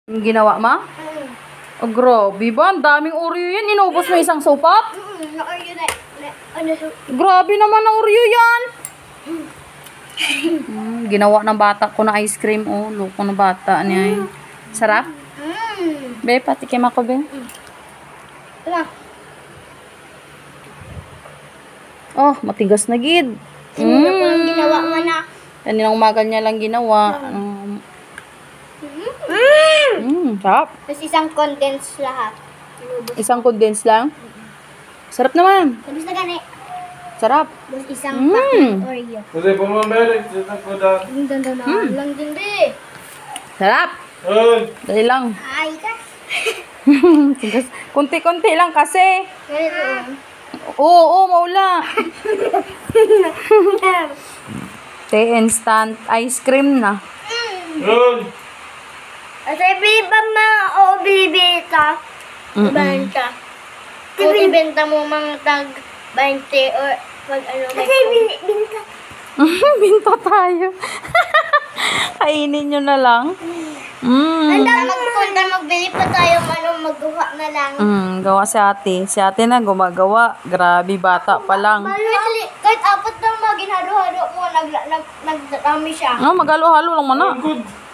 Yung ginawa ma? Oh, grabe ba? Ang daming Oreo yan. Inubos mo isang sopat? Grabe naman ang Oreo yan. Ginawa ng bata ko na ice cream. Oh, loko ng bata niya. Sarap? Be, patikim ako, be. Oh, matigas na gid. Kanina ko lang ginawa man na. Kaninang umaga niya lang ginawa. Sarap. Tapos isang condense lahat. Isang condense lang. Sarap naman. Tapos na gani. Sarap. Tapos isang pack ng Oreo. Kasi pumamere, dito ko da. Ang ganda na lang din be. Sarap. Ay! Dali lang. Ay ka. Kunti-kunti lang kasi. Ganito. Oo, maula. Te instant ice cream na. Yun! At bili ba o bili ka? Benta. O ibenta mo mga tag 20 or pag ano. Kasi binta. Binta tayo. Kainin nyo na lang. Kung magbili pa tayo, magawa na lang. Gawa si ate. Si ate na gumagawa. Grabe, bata pa lang. Kahit apat na mga ginhalo-halo mo, nagdami siya. Magalo-halo lang mo na. Good!